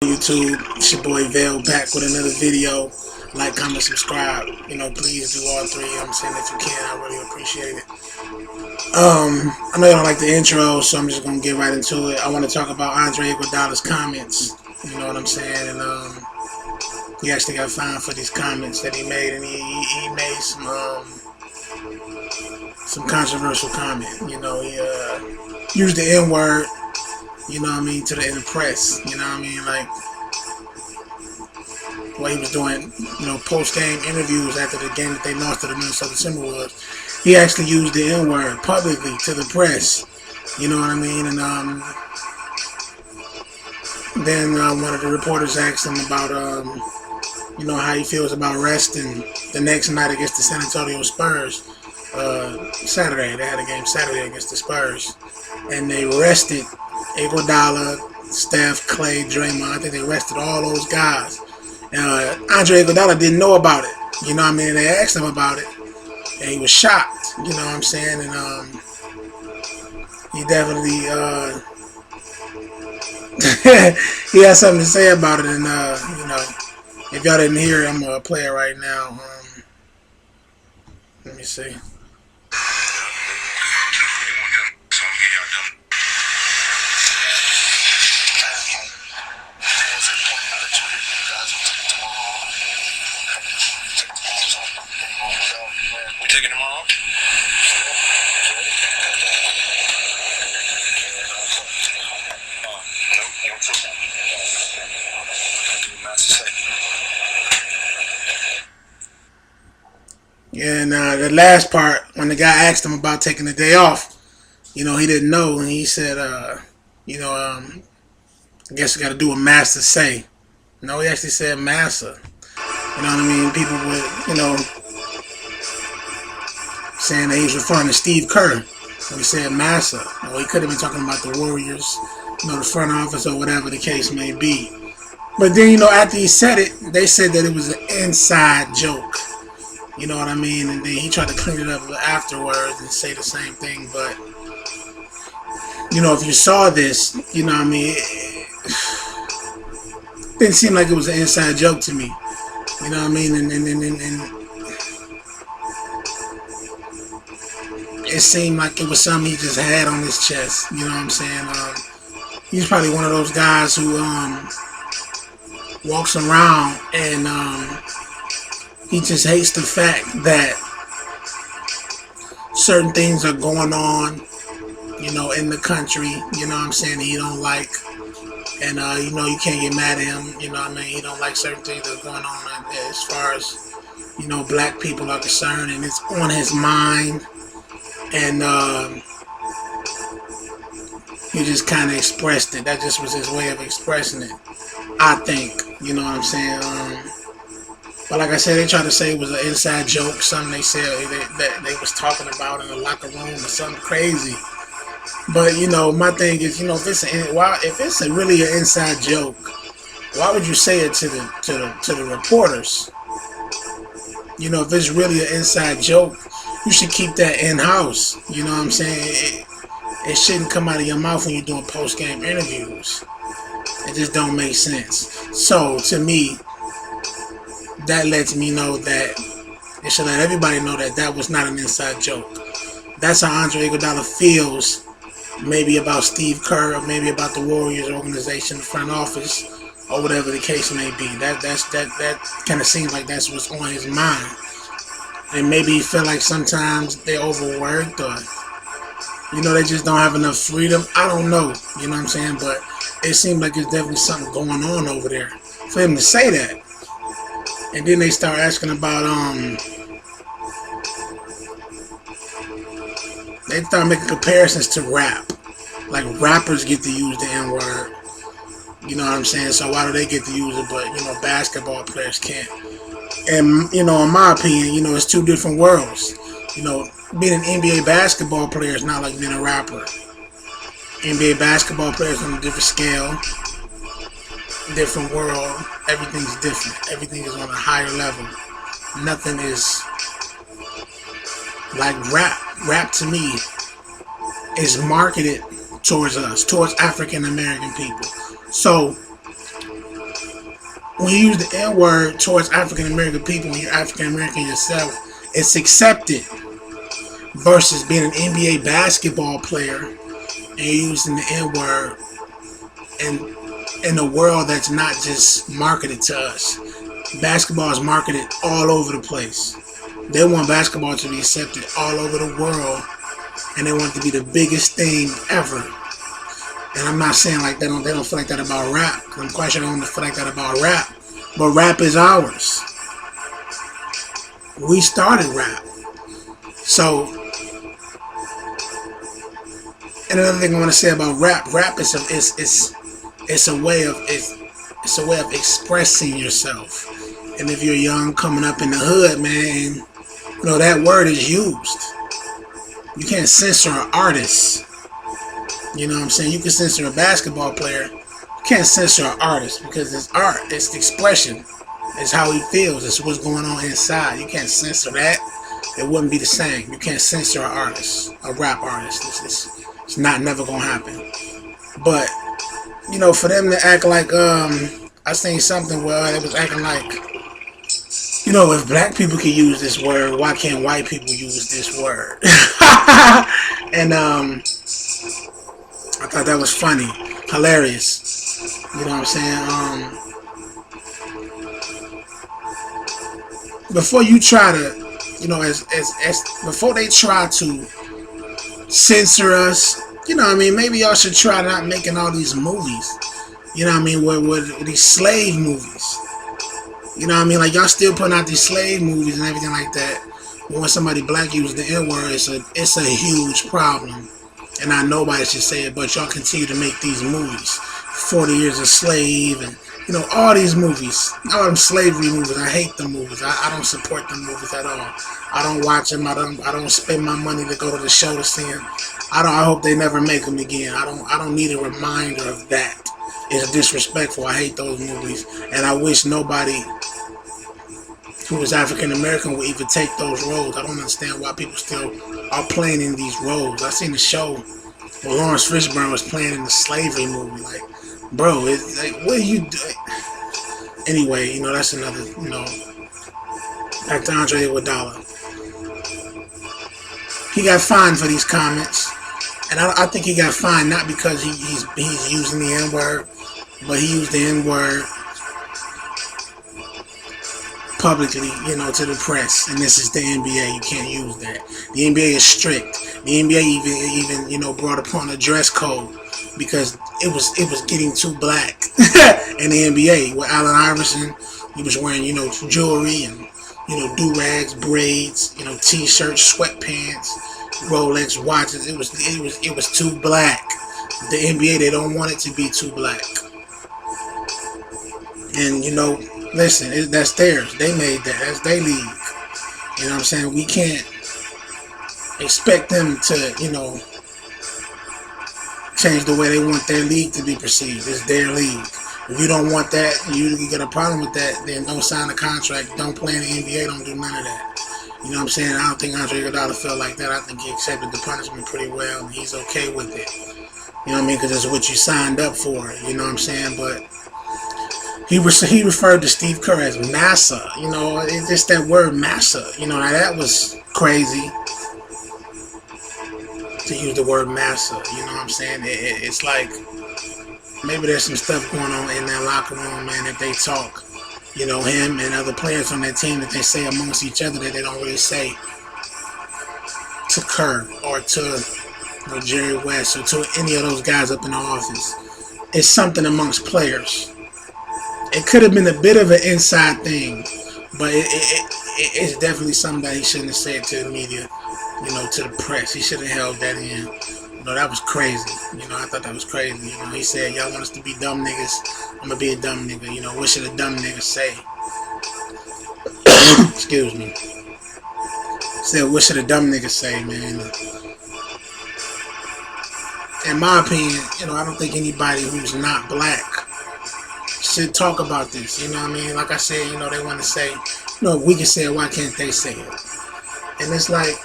YouTube, it's your boy Vale back with another video. Like, comment, subscribe. Please do all three. I'm saying if you can, I really appreciate it. I know you don't like the intro, so I'm just gonna get right into it. I want to talk about Andre Iguodala's comments. You know what I'm saying? And he actually got fined for these comments that he made, and he made some controversial comment. He used the N word. You know what I mean, to the press. You know what I mean, like what he was doing, post-game interviews after the game that they lost to the Minnesota Timberwolves. He actually used the N-word publicly to the press. You know what I mean? And then one of the reporters asked him about, how he feels about resting the next night against the San Antonio Spurs. Saturday, they had a game Saturday against the Spurs, and they rested Iguodala, Steph, Clay, Draymond. I think they rested all those guys. Andre Iguodala didn't know about it. You know what I mean? They asked him about it, and he was shocked. You know what I'm saying? And he definitely he had something to say about it. And if y'all didn't hear it, I'm gonna play it right now. Let me see. We taking them off? And the last part, when the guy asked him about taking the day off, he didn't know, and he said, I guess you got to do what master say. No, he actually said massa. You know what I mean? People would, saying that he was referring to Steve Kerr when he said massa. He could have been talking about the Warriors, the front office or whatever the case may be. But then, after he said it, they said that it was an inside joke. You know what I mean? And then he tried to clean it up afterwards and say the same thing. But, if you saw this, you know what I mean? It didn't seem like it was an inside joke to me. You know what I mean? And it seemed like it was something he just had on his chest. You know what I'm saying? He's probably one of those guys who walks around and he just hates the fact that certain things are going on, in the country. You know what I'm saying? He don't like. And, you can't get mad at him. You know what I mean? He don't like certain things that are going on as far as, black people are concerned. And it's on his mind. And he just kind of expressed it. That just was his way of expressing it, I think. You know what I'm saying? But like I said, they tried to say it was an inside joke. Something they said that they was talking about in the locker room or something crazy. But, my thing is, if it's really an inside joke, why would you say it to the reporters? If it's really an inside joke, you should keep that in-house. You know what I'm saying? It shouldn't come out of your mouth when you're doing post-game interviews. It just don't make sense. So, to me, that lets me know that it should let everybody know that that was not an inside joke. That's how Andre Iguodala feels. Maybe about Steve Kerr, or maybe about the Warriors organization, the front office, or whatever the case may be. That kind of seems like that's what's on his mind. And maybe he feel like sometimes they're overworked, or they just don't have enough freedom. I don't know. You know what I'm saying? But it seems like there's definitely something going on over there for him to say that. And then they start asking about they start making comparisons to rap. Like rappers get to use the N-word. You know what I'm saying? So why do they get to use it, but, basketball players can't? And, in my opinion, it's two different worlds. Being an NBA basketball player is not like being a rapper. NBA basketball players on a different scale, different world. Everything's different. Everything is on a higher level. Nothing is like rap. Rap to me is marketed towards us, towards African American people. So when you use the N word towards African American people, when you're African American yourself, it's accepted versus being an NBA basketball player and using the N word in a world that's not just marketed to us. Basketball is marketed all over the place. They want basketball to be accepted all over the world, and they want it to be the biggest thing ever. And I'm not saying like they don't feel like that about rap. I'm quite sure they don't feel like that about rap. But rap is ours. We started rap. So, and another thing I want to say about rap is a way of expressing yourself. And if you're young coming up in the hood, man, that word is used. You can't censor an artist. You know what I'm saying? You can censor a basketball player. You can't censor an artist because it's art. It's the expression. It's how he feels. It's what's going on inside. You can't censor that. It wouldn't be the same. You can't censor an artist, a rap artist. It's never gonna happen. But for them to act like I seen something where it was acting like if black people can use this word, why can't white people use this word? And I thought that was funny, hilarious. You know what I'm saying? Before you try to, before they try to censor us, maybe y'all should try not making all these movies. With these slave movies. Like y'all still putting out these slave movies and everything like that. When somebody black uses the N word, it's a huge problem. And nobody should say it, but y'all continue to make these movies. 40 Years a Slave and all these movies, all them slavery movies. I hate the movies. I don't support the movies at all. I don't watch them. I don't spend my money to go to the show to see them. I hope they never make them again. I don't need a reminder of that. It's disrespectful. I hate those movies, and I wish nobody who is African American would even take those roles. I don't understand why people still are playing in these roles. I seen the show where Lawrence Fishburne was playing in the slavery movie. Like, bro, it's like, what are you doing? Anyway, that's another, back to Andre Iguodala. He got fined for these comments. And I think he got fined not because he's using the N-word, but he used the N-word publicly, to the press. And this is the NBA. You can't use that. The NBA is strict. The NBA even brought upon a dress code because it was getting too black in the NBA. With Allen Iverson, he was wearing jewelry and do-rags, braids, t-shirts, sweatpants, Rolex watches. It was too black. The NBA, they don't want it to be too black. And listen, that's theirs. They made that. That's their league. You know what I'm saying? We can't expect them to change the way they want their league to be perceived. It's their league. If you don't want that, you get a problem with that, then don't sign a contract. Don't play in the NBA. Don't do none of that. You know what I'm saying? I don't think Andre Iguodala felt like that. I think he accepted the punishment pretty well, and he's okay with it. You know what I mean? Because it's what you signed up for. You know what I'm saying? But he referred to Steve Kerr as massa. It's just that word massa. Now that was crazy to use the word massa. You know what I'm saying? It's like maybe there's some stuff going on in that locker room, man, that they talk. Him and other players on that team that they say amongst each other that they don't really say to Kerr or to Jerry West or to any of those guys up in the office. It's something amongst players. It could have been a bit of an inside thing, but it's definitely something that he shouldn't have said to the media, to the press. He should have held that in. That was crazy. I thought that was crazy. He said, y'all want us to be dumb niggas? I'm going to be a dumb nigga. What should a dumb nigga say? Excuse me. Said, what should a dumb nigga say, man? In my opinion, I don't think anybody who's not black should talk about this. You know what I mean? Like I said, they want to say, if we can say it, why can't they say it? And it's like,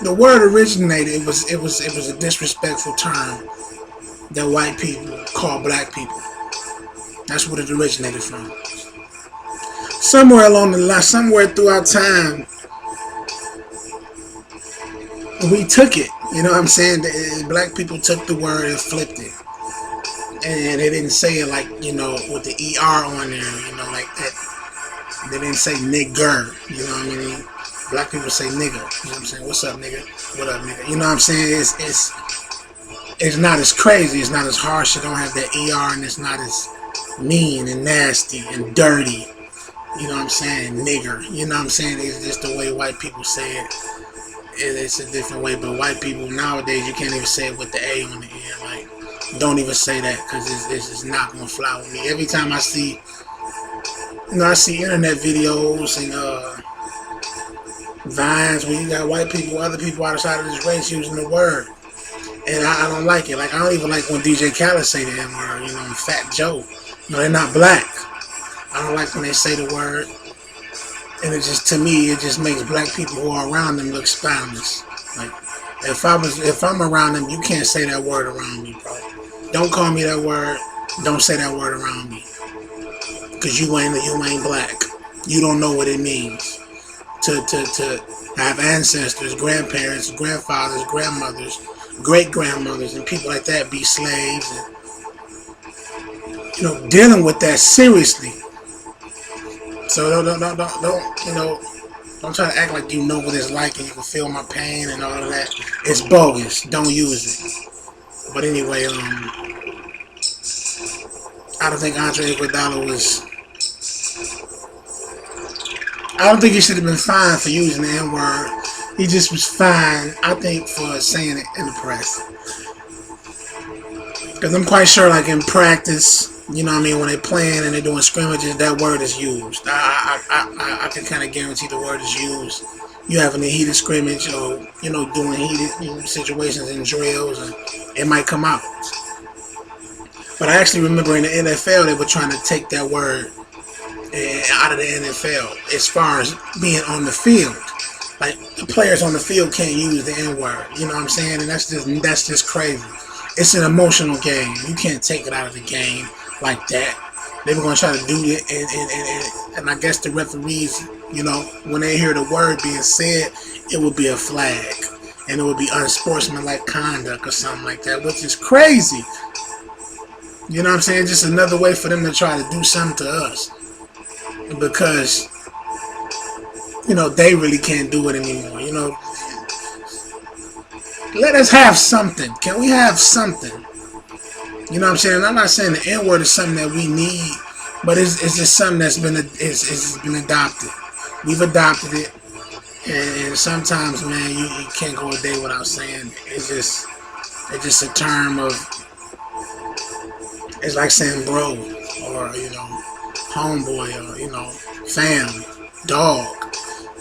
the word originated. It was a disrespectful term that white people call black people. That's what it originated from. Somewhere along the line, somewhere throughout time, we took it. You know what I'm saying? Black people took the word and flipped it. And they didn't say it like, with the ER on there, like that. They didn't say nigger, you know what I mean? Black people say nigga, you know what I'm saying? What's up, nigga? What up, nigga? You know what I'm saying? It's not as crazy, it's not as harsh, it don't have that ER, and it's not as mean and nasty and dirty. You know what I'm saying? Nigger. You know what I'm saying? It's just the way white people say it. It's a different way, but white people nowadays, you can't even say it with the A on the end. Like, don't even say that, because it's just not going to fly with me. Every time I see, I see internet videos and vines where you got white people, other people outside of this race using the word. And I don't like it. Like, I don't even like when DJ Khaled say the N-word, Fat Joe. They're not black. I don't like when they say the word. And it just, to me, it just makes black people who are around them look spineless. Like, if I'm around them, you can't say that word around me, bro. Don't call me that word. Don't say that word around me. Because you ain't black. You don't know what it means to have ancestors, grandparents, grandfathers, grandmothers, great-grandmothers, and people like that be slaves. And, dealing with that seriously. So don't try to act like you know what it's like and you can feel my pain and all of that. It's bogus. Don't use it. But anyway, I don't think Andre Iguodala was. I don't think he should have been fined for using the N-word. He just was fined, I think, for saying it in the press. Because I'm quite sure, like in practice, you know what I mean, when they're playing and they're doing scrimmages, that word is used. I can kind of guarantee the word is used. You having a heated scrimmage or, doing heated situations and drills, and it might come out. But I actually remember in the NFL, they were trying to take that word out of the NFL as far as being on the field. Like, the players on the field can't use the N-word, you know what I'm saying? And that's just crazy. It's an emotional game. You can't take it out of the game like that. They were going to try to do it, and I guess the referees, when they hear the word being said, it would be a flag, and it would be unsportsmanlike conduct or something like that, which is crazy. You know what I'm saying? Just another way for them to try to do something to us, because they really can't do it anymore. Let us have something. Can we have something? You know what I'm saying? I'm not saying the N-word is something that we need, but it's just something that's been adopted. We've adopted it, and sometimes, man, you can't go a day without saying it. It's just a term of. It's like saying bro, or homeboy, or fam, dog.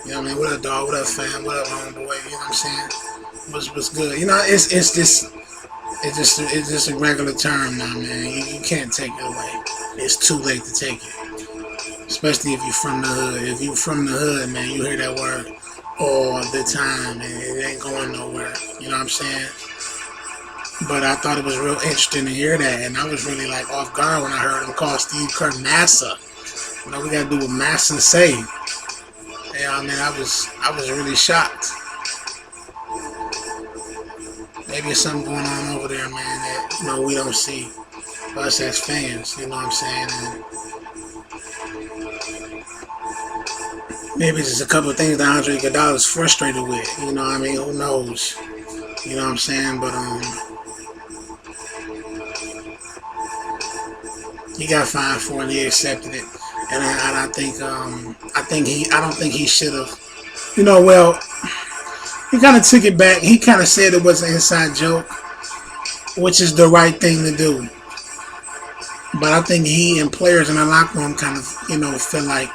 You know what I mean? What up, dog? What up, fam? What up, homeboy? You know what I'm saying? What's good? It's just a regular term now, man. You can't take it away. It's too late to take it. Especially if you're from the hood. If you're from the hood, man, you hear that word all the time, and it ain't going nowhere. You know what I'm saying? But I thought it was real interesting to hear that, and I was really like off guard when I heard him call Steve Kerr Massa. We gotta do what Massa say. Yeah, I mean, I was really shocked. Maybe there's something going on over there, man, that we don't see. Us as fans, you know what I'm saying? And maybe there's a couple of things that Andre Iguodala is frustrated with. You know what I mean? Who knows? You know what I'm saying? But he got fined for it, and he accepted it. And I don't think he should have. Well, he kind of took it back. He kind of said it was an inside joke, which is the right thing to do. But I think he and players in the locker room kind of, feel like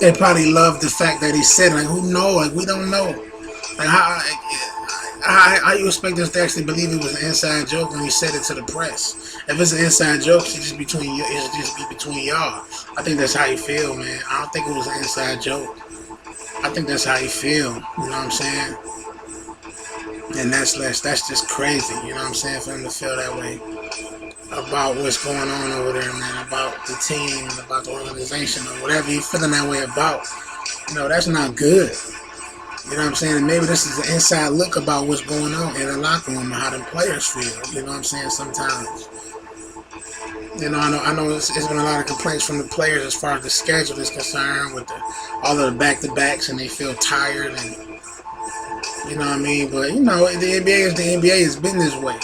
they probably love the fact that he said it. Like, who knows? Like, we don't know. Like, how you expect us to actually believe it was an inside joke when he said it to the press? If it's an inside joke, it should just be between y'all. I think that's how you feel, man. I don't think it was an inside joke. I think that's how you feel. You know what I'm saying? And that's just crazy, you know what I'm saying, for him to feel that way about what's going on over there, man, about the team, about the organization, or whatever he's feeling that way about. That's not good. You know what I'm saying? And maybe this is an inside look about what's going on in the locker room and how the players feel. You know what I'm saying? Sometimes. I know it's been a lot of complaints from the players as far as the schedule is concerned with all of the back-to-backs, and they feel tired, and you know what I mean? But, the NBA is the NBA. It's been this way.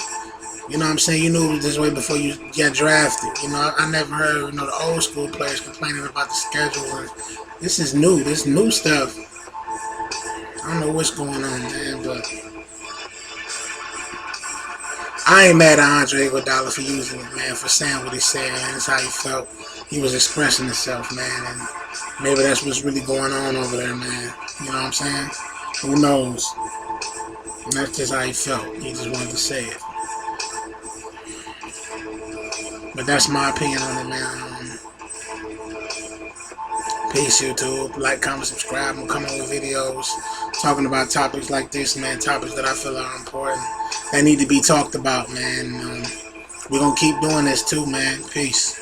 You know what I'm saying? You knew it was this way before you got drafted. I never heard, the old school players complaining about the schedule. And this is new. This new stuff. I don't know what's going on, man, but I ain't mad at Andre Iguodala for using it, man, for saying what he said, man. That's how he felt. He was expressing himself, man, and maybe that's what's really going on over there, man. You know what I'm saying? Who knows? And that's just how he felt. He just wanted to say it. But that's my opinion on it, man. Peace, YouTube. Like, comment, subscribe. I'm coming with videos talking about topics like this, man. Topics that I feel are important, that need to be talked about, man. We're going to keep doing this too, man. Peace.